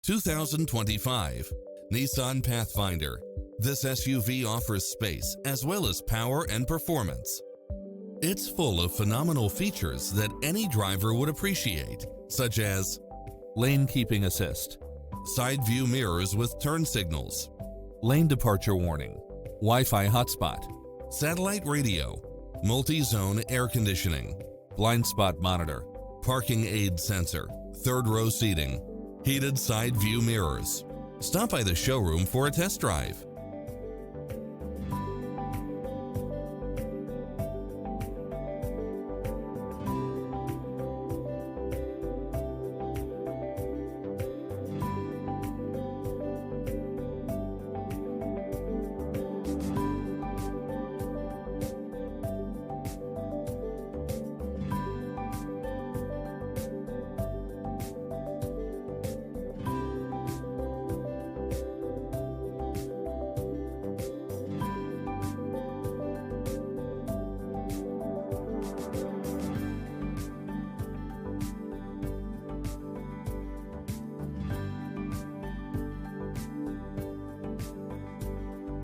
2025 Nissan Pathfinder. This SUV offers space as well as power and performance. It's full of phenomenal features that any driver would appreciate, such as lane keeping assist, side view mirrors with turn signals, lane departure warning, Wi-Fi hotspot, satellite radio, multi-zone air conditioning, blind spot monitor, parking aid sensor, third row seating, heated side view mirrors. Stop by the showroom for a test drive.